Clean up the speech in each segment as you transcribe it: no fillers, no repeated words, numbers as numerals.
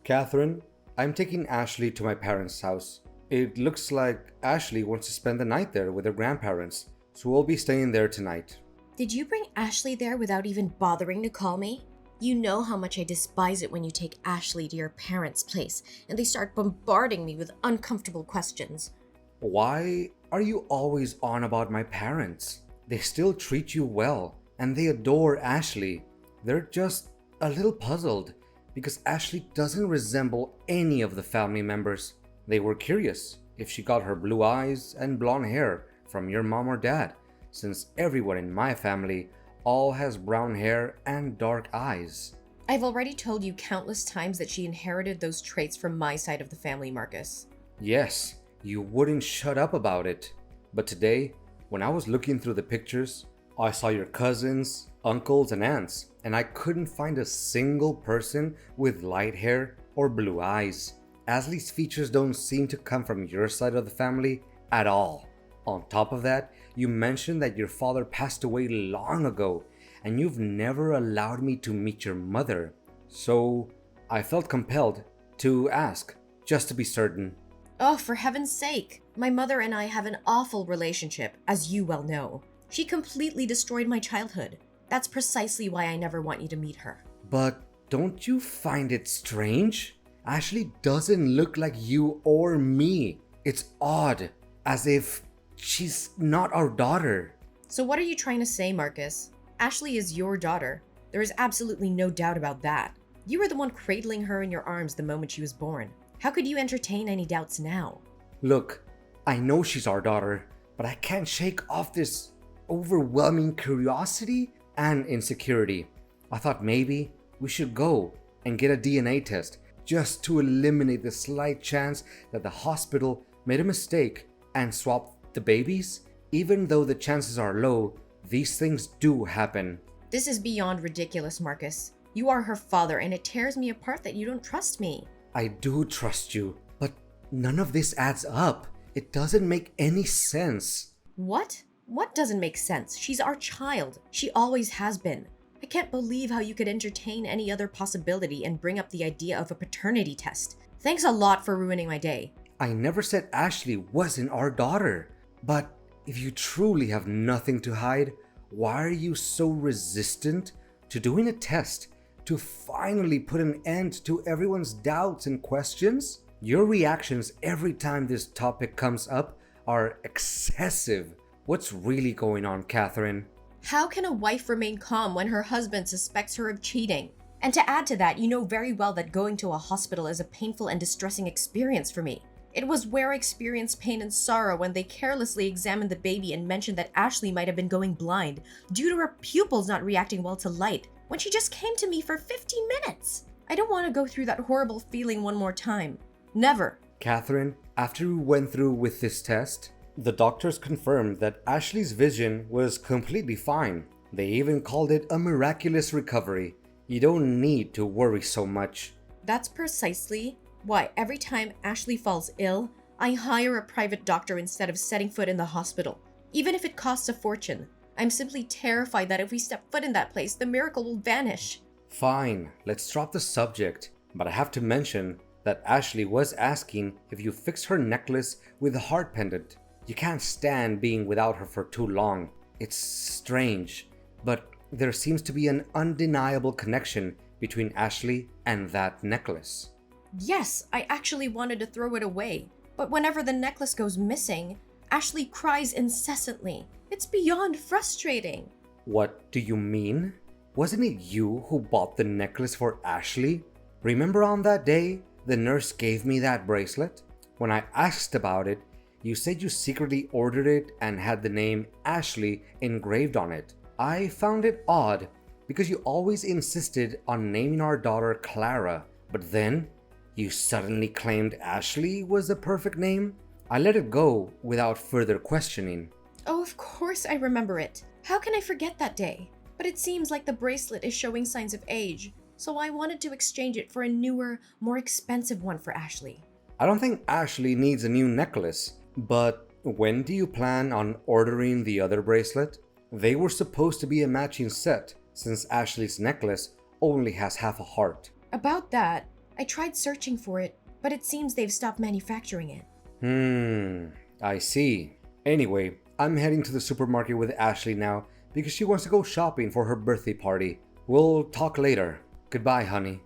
Catherine, I'm taking Ashley to my parents' house. It looks like Ashley wants to spend the night there with her grandparents, so we'll be staying there tonight. Did you bring Ashley there without even bothering to call me? You know how much I despise it when you take Ashley to your parents' place and they start bombarding me with uncomfortable questions. Why are you always on about my parents? They still treat you well, and they adore Ashley. They're just a little puzzled because Ashley doesn't resemble any of the family members. They were curious if she got her blue eyes and blonde hair from your mom or dad, since everyone in my family all has brown hair and dark eyes. I've already told you countless times that she inherited those traits from my side of the family, Marcus. Yes, you wouldn't shut up about it. But today, when I was looking through the pictures, I saw your cousins, uncles, and aunts, and I couldn't find a single person with light hair or blue eyes. Ashley's features don't seem to come from your side of the family at all. On top of that, you mentioned that your father passed away long ago, and you've never allowed me to meet your mother. So I felt compelled to ask, just to be certain. Oh, for heaven's sake! My mother and I have an awful relationship, as you well know. She completely destroyed my childhood. That's precisely why I never want you to meet her. But don't you find it strange? Ashley doesn't look like you or me. It's odd, as if she's not our daughter. So what are you trying to say, Marcus? Ashley is your daughter. There is absolutely no doubt about that. You were the one cradling her in your arms the moment she was born. How could you entertain any doubts now? Look, I know she's our daughter, but I can't shake off this overwhelming curiosity and insecurity. I thought maybe we should go and get a DNA test just to eliminate the slight chance that the hospital made a mistake and swapped the babies. Even though the chances are low, these things do happen. This is beyond ridiculous, Marcus. You are her father, and it tears me apart that you don't trust me. I do trust you, but none of this adds up. It doesn't make any sense. What? What doesn't make sense? She's our child. She always has been. I can't believe how you could entertain any other possibility and bring up the idea of a paternity test. Thanks a lot for ruining my day. I never said Ashley wasn't our daughter. But if you truly have nothing to hide, why are you so resistant to doing a test to finally put an end to everyone's doubts and questions? Your reactions every time this topic comes up are excessive. What's really going on, Catherine? How can a wife remain calm when her husband suspects her of cheating? And to add to that, you know very well that going to a hospital is a painful and distressing experience for me. It was where I experienced pain and sorrow when they carelessly examined the baby and mentioned that Ashley might have been going blind due to her pupils not reacting well to light when she just came to me for 15 minutes. I don't want to go through that horrible feeling one more time. Never. Catherine, after we went through with this test, the doctors confirmed that Ashley's vision was completely fine. They even called it a miraculous recovery. You don't need to worry so much. That's precisely why every time Ashley falls ill, I hire a private doctor instead of setting foot in the hospital. Even if it costs a fortune, I'm simply terrified that if we step foot in that place, the miracle will vanish. Fine, let's drop the subject. But I have to mention that Ashley was asking if you fixed her necklace with a heart pendant. You can't stand being without her for too long. It's strange, but there seems to be an undeniable connection between Ashley and that necklace. Yes, I actually wanted to throw it away, but whenever the necklace goes missing, Ashley cries incessantly. It's beyond frustrating. What do you mean? Wasn't it you who bought the necklace for Ashley? Remember on that day the nurse gave me that bracelet? When I asked about it, you said you secretly ordered it and had the name Ashley engraved on it. I found it odd because you always insisted on naming our daughter Clara, but then you suddenly claimed Ashley was the perfect name? I let it go without further questioning. Oh, of course I remember it. How can I forget that day? But it seems like the bracelet is showing signs of age, so I wanted to exchange it for a newer, more expensive one for Ashley. I don't think Ashley needs a new necklace, but when do you plan on ordering the other bracelet? They were supposed to be a matching set, since Ashley's necklace only has half a heart. About that, I tried searching for it, but it seems they've stopped manufacturing it. I see. Anyway, I'm heading to the supermarket with Ashley now because she wants to go shopping for her birthday party. We'll talk later. Goodbye, honey.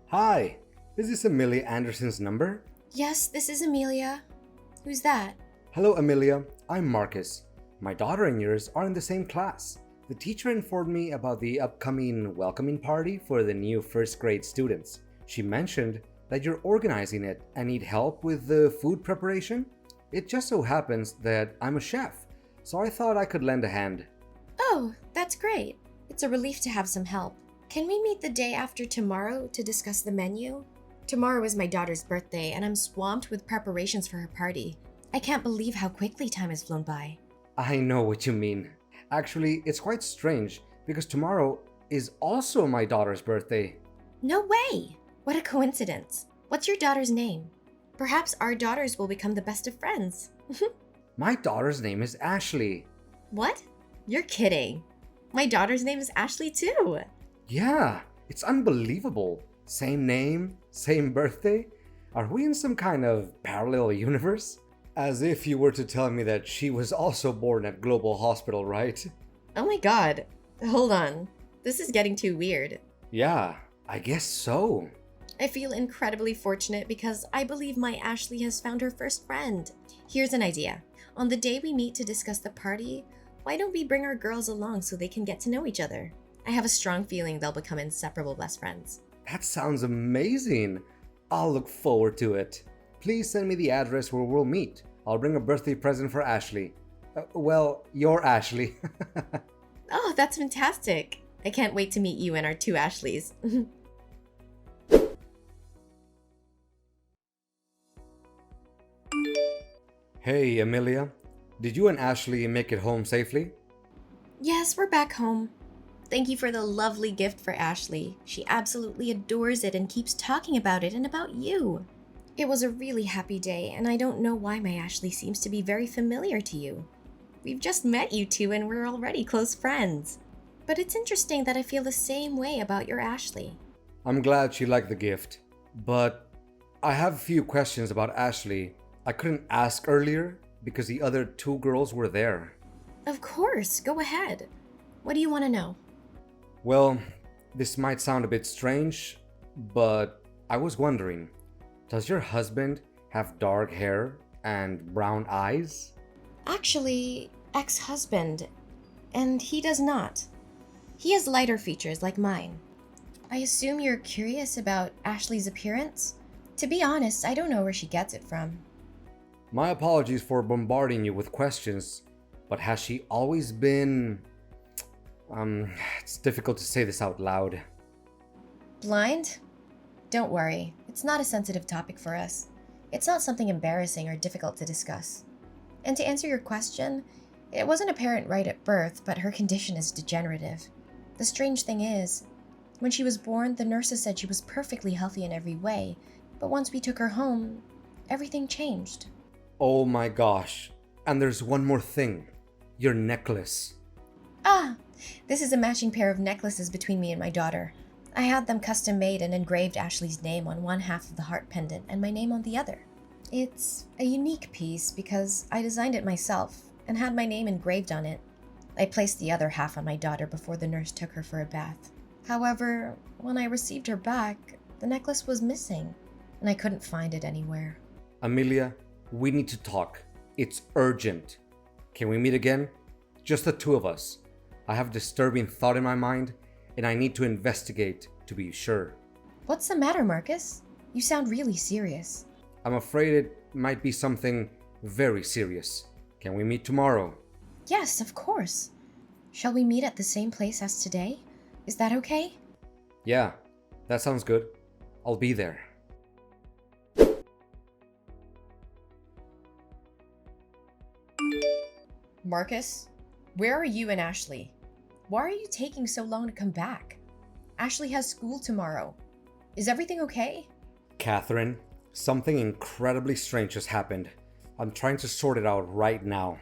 Hi, is this Amelia Anderson's number? Yes, this is Amelia. Who's that? Hello, Amelia. I'm Marcus. My daughter and yours are in the same class. The teacher informed me about the upcoming welcoming party for the new first grade students. She mentioned that you're organizing it and need help with the food preparation. It just so happens that I'm a chef, so I thought I could lend a hand. Oh, that's great. It's a relief to have some help. Can we meet the day after tomorrow to discuss the menu? Tomorrow is my daughter's birthday and I'm swamped with preparations for her party. I can't believe how quickly time has flown by. I know what you mean. Actually, it's quite strange because tomorrow is also my daughter's birthday. No way! What a coincidence. What's your daughter's name? Perhaps our daughters will become the best of friends. My daughter's name is Ashley. What? You're kidding. My daughter's name is Ashley too. Yeah, it's unbelievable. Same name, same birthday. Are we in some kind of parallel universe? As if you were to tell me that she was also born at Global Hospital, right? Oh my god. Hold on. This is getting too weird. Yeah, I guess so. I feel incredibly fortunate because I believe my Ashley has found her first friend. Here's an idea. On the day we meet to discuss the party, why don't we bring our girls along so they can get to know each other? I have a strong feeling they'll become inseparable best friends. That sounds amazing. I'll look forward to it. Please send me the address where we'll meet. I'll bring a birthday present for Ashley. Well, your Ashley. Oh, that's fantastic. I can't wait to meet you and our two Ashleys. Hey, Amelia. Did you and Ashley make it home safely? Yes, we're back home. Thank you for the lovely gift for Ashley. She absolutely adores it and keeps talking about it and about you. It was a really happy day, and I don't know why my Ashley seems to be very familiar to you. We've just met you two and we're already close friends. But it's interesting that I feel the same way about your Ashley. I'm glad she liked the gift, but I have a few questions about Ashley I couldn't ask earlier because the other two girls were there. Of course, go ahead. What do you want to know? Well, this might sound a bit strange, but I was wondering, does your husband have dark hair and brown eyes? Actually, ex-husband, and he does not. He has lighter features like mine. I assume you're curious about Ashley's appearance? To be honest, I don't know where she gets it from. My apologies for bombarding you with questions, but has she always been... it's difficult to say this out loud. Blind? Don't worry, it's not a sensitive topic for us. It's not something embarrassing or difficult to discuss. And to answer your question, it wasn't apparent right at birth, but her condition is degenerative. The strange thing is, when she was born, the nurses said she was perfectly healthy in every way, but once we took her home, everything changed. Oh my gosh. And there's one more thing. Your necklace. Ah, this is a matching pair of necklaces between me and my daughter. I had them custom made and engraved Ashley's name on one half of the heart pendant and my name on the other. It's a unique piece because I designed it myself and had my name engraved on it. I placed the other half on my daughter before the nurse took her for a bath. However, when I received her back, the necklace was missing and I couldn't find it anywhere. Amelia, we need to talk. It's urgent. Can we meet again? Just the two of us. I have a disturbing thought in my mind, and I need to investigate to be sure. What's the matter, Marcus? You sound really serious. I'm afraid it might be something very serious. Can we meet tomorrow? Yes, of course. Shall we meet at the same place as today? Is that okay? Yeah, that sounds good. I'll be there. Marcus, where are you and Ashley? Why are you taking so long to come back? Ashley has school tomorrow. Is everything okay? Catherine, something incredibly strange has happened. I'm trying to sort it out right now.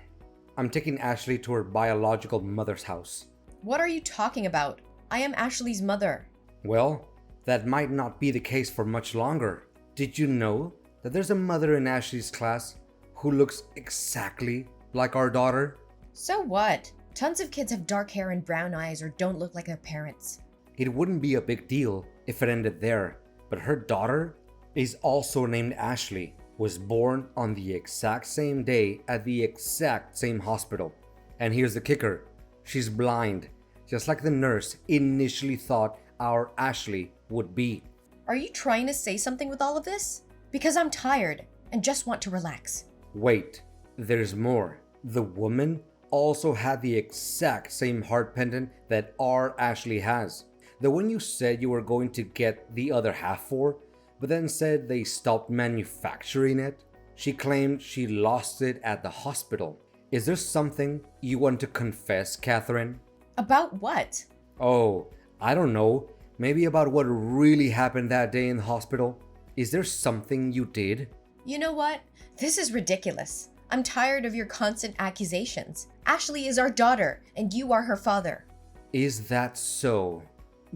I'm taking Ashley to her biological mother's house. What are you talking about? I am Ashley's mother. Well, that might not be the case for much longer. Did you know that there's a mother in Ashley's class who looks exactly like our daughter? So what? Tons of kids have dark hair and brown eyes or don't look like their parents. It wouldn't be a big deal if it ended there, but her daughter is also named Ashley, was born on the exact same day at the exact same hospital. And here's the kicker, she's blind, just like the nurse initially thought our Ashley would be. Are you trying to say something with all of this? Because I'm tired and just want to relax. Wait, there's more. The woman also had the exact same heart pendant that our Ashley has. The one you said you were going to get the other half for, but then said they stopped manufacturing it. She claimed she lost it at the hospital. Is there something you want to confess, Catherine? About what? Oh, I don't know. Maybe about what really happened that day in the hospital? Is there something you did? You know what? This is ridiculous. I'm tired of your constant accusations. Ashley is our daughter, and you are her father. Is that so?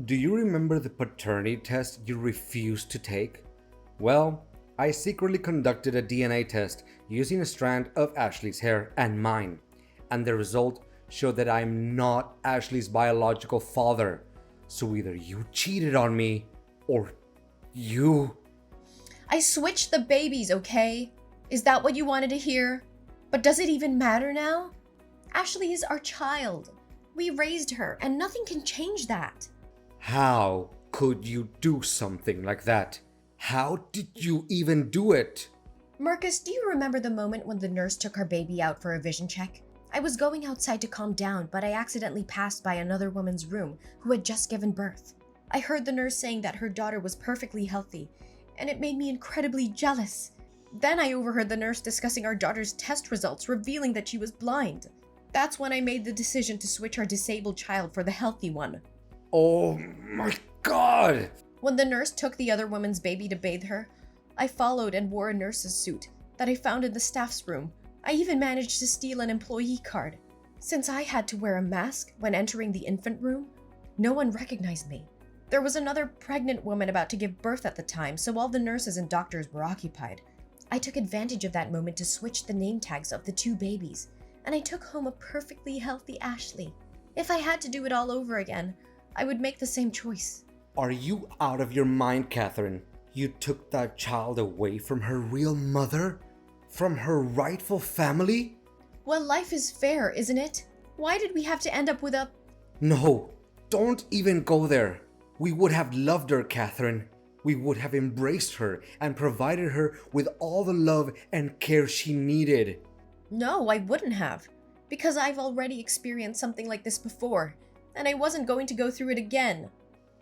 Do you remember the paternity test you refused to take? Well, I secretly conducted a DNA test using a strand of Ashley's hair and mine, and the result showed that I'm not Ashley's biological father. So either you cheated on me, or you... I switched the babies, okay? Is that what you wanted to hear? But does it even matter now? Ashley is our child. We raised her, and nothing can change that. How could you do something like that? How did you even do it? Marcus, do you remember the moment when the nurse took our baby out for a vision check? I was going outside to calm down, but I accidentally passed by another woman's room who had just given birth. I heard the nurse saying that her daughter was perfectly healthy, and it made me incredibly jealous. Then I overheard the nurse discussing our daughter's test results, revealing that she was blind. That's when I made the decision to switch our disabled child for the healthy one. Oh my God! When the nurse took the other woman's baby to bathe her, I followed and wore a nurse's suit that I found in the staff's room. I even managed to steal an employee card. Since I had to wear a mask when entering the infant room, no one recognized me. There was another pregnant woman about to give birth at the time, so all the nurses and doctors were occupied. I took advantage of that moment to switch the name tags of the two babies, and I took home a perfectly healthy Ashley. If I had to do it all over again, I would make the same choice. Are you out of your mind, Catherine? You took that child away from her real mother? From her rightful family? Well, life is fair, isn't it? Why did we have to end up with a... No, don't even go there. We would have loved her, Catherine. We would have embraced her and provided her with all the love and care she needed. No, I wouldn't have. Because I've already experienced something like this before, and I wasn't going to go through it again.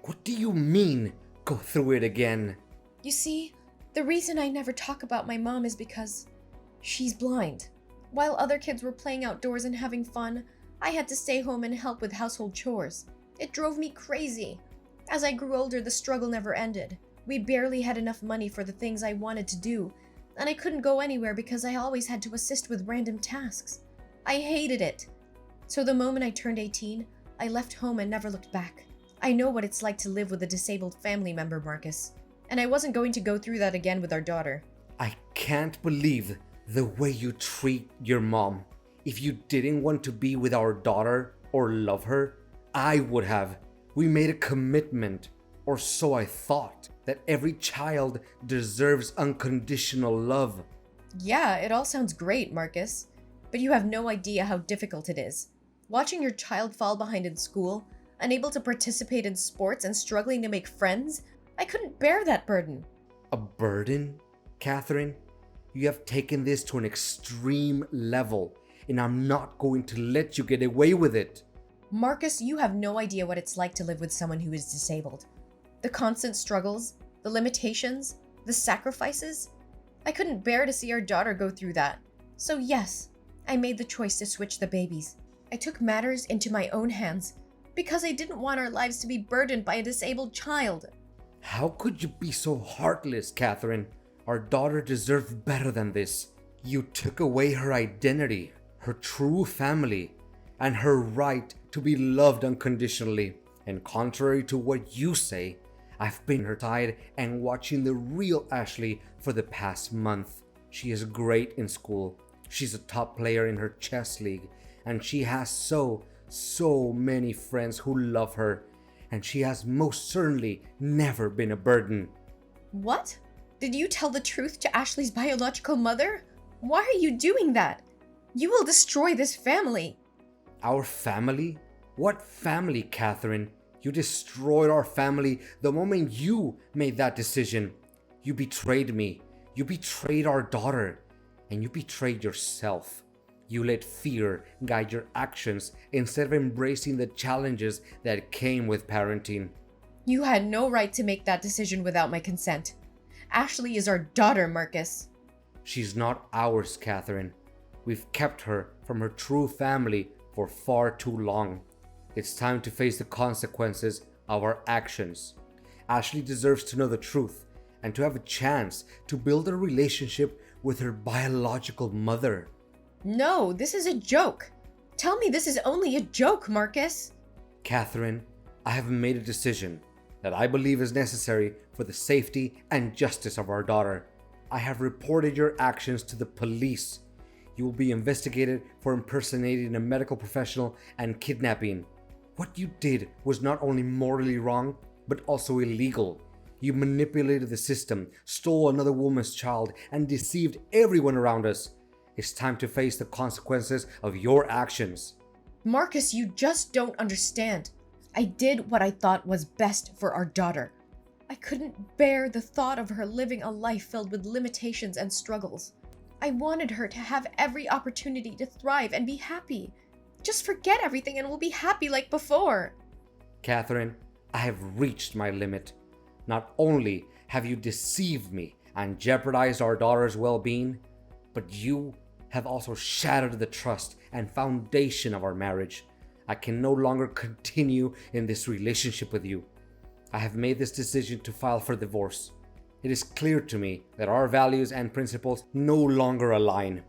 What do you mean, go through it again? You see, the reason I never talk about my mom is because she's blind. While other kids were playing outdoors and having fun, I had to stay home and help with household chores. It drove me crazy. As I grew older, the struggle never ended. We barely had enough money for the things I wanted to do, and I couldn't go anywhere because I always had to assist with random tasks. I hated it. So the moment I turned 18, I left home and never looked back. I know what it's like to live with a disabled family member, Marcus. And I wasn't going to go through that again with our daughter. I can't believe the way you treat your mom. If you didn't want to be with our daughter or love her, I would have. We made a commitment, or so I thought, that every child deserves unconditional love. Yeah, it all sounds great, Marcus. But you have no idea how difficult it is. Watching your child fall behind in school, unable to participate in sports, and struggling to make friends, I couldn't bear that burden. A burden? Catherine, you have taken this to an extreme level, and I'm not going to let you get away with it. Marcus, you have no idea what it's like to live with someone who is disabled. The constant struggles, the limitations, the sacrifices. I couldn't bear to see our daughter go through that. So yes, I made the choice to switch the babies. I took matters into my own hands because I didn't want our lives to be burdened by a disabled child. How could you be so heartless, Catherine? Our daughter deserved better than this. You took away her identity, her true family, and her right to to be loved unconditionally. And contrary to what you say, I've been her side and watching the real Ashley for the past month. She is great in school. She's a top player in her chess league, and she has so many friends who love her, and she has most certainly never been a burden. What? Did you tell the truth to Ashley's biological mother? Why are you doing that? You will destroy this family. Our family? What family, Catherine? You destroyed our family the moment you made that decision. You betrayed me. You betrayed our daughter. And you betrayed yourself. You let fear guide your actions instead of embracing the challenges that came with parenting. You had no right to make that decision without my consent. Ashley is our daughter, Marcus. She's not ours, Catherine. We've kept her from her true family for far too long. It's time to face the consequences of our actions. Ashley deserves to know the truth and to have a chance to build a relationship with her biological mother. No, this is a joke. Tell me this is only a joke, Marcus. Catherine, I have made a decision that I believe is necessary for the safety and justice of our daughter. I have reported your actions to the police. You will be investigated for impersonating a medical professional and kidnapping. What you did was not only morally wrong, but also illegal. You manipulated the system, stole another woman's child, and deceived everyone around us. It's time to face the consequences of your actions. Marcus, you just don't understand. I did what I thought was best for our daughter. I couldn't bear the thought of her living a life filled with limitations and struggles. I wanted her to have every opportunity to thrive and be happy. Just forget everything and we'll be happy like before. Catherine, I have reached my limit. Not only have you deceived me and jeopardized our daughter's well-being, but you have also shattered the trust and foundation of our marriage. I can no longer continue in this relationship with you. I have made this decision to file for divorce. It is clear to me that our values and principles no longer align.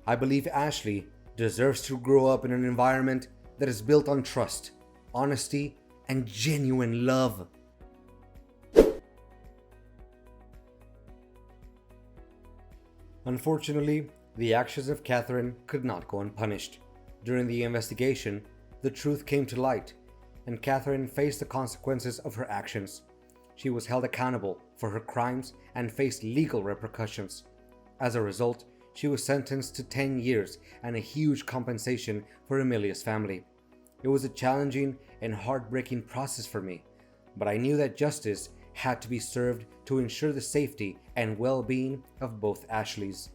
I believe Ashley deserves to grow up in an environment that is built on trust, honesty, and genuine love. Unfortunately, the actions of Catherine could not go unpunished. During the investigation, the truth came to light, and Catherine faced the consequences of her actions. She was held accountable for her crimes and faced legal repercussions. As a result, she was sentenced to 10 years and a huge compensation for Amelia's family. It was a challenging and heartbreaking process for me, but I knew that justice had to be served to ensure the safety and well-being of both Ashleys.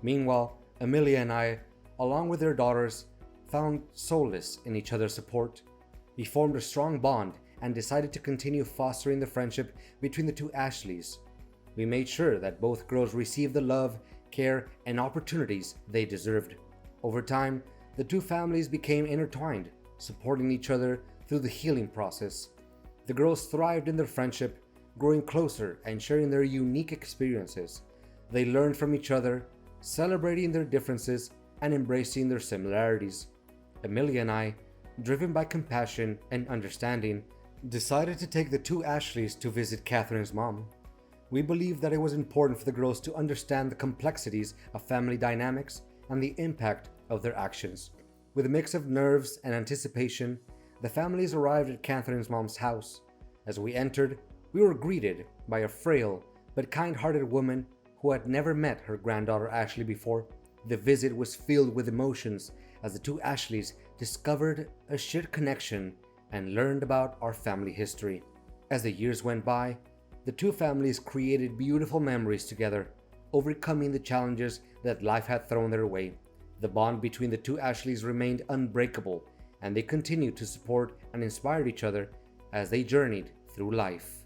Meanwhile, Amelia and I, along with their daughters, found solace in each other's support. We formed a strong bond and decided to continue fostering the friendship between the two Ashleys. We made sure that both girls received the love, care, and opportunities they deserved. Over time, the two families became intertwined, supporting each other through the healing process. The girls thrived in their friendship, growing closer and sharing their unique experiences. They learned from each other, celebrating their differences and embracing their similarities. Amelia and I, driven by compassion and understanding, decided to take the two Ashleys to visit Catherine's mom. We believed that it was important for the girls to understand the complexities of family dynamics and the impact of their actions. With a mix of nerves and anticipation, the families arrived at Catherine's mom's house. As we entered, we were greeted by a frail but kind-hearted woman who had never met her granddaughter Ashley before. The visit was filled with emotions as the two Ashleys discovered a shared connection and learned about our family history. As the years went by, the two families created beautiful memories together, overcoming the challenges that life had thrown their way. The bond between the two Ashleys remained unbreakable, and they continued to support and inspire each other as they journeyed through life.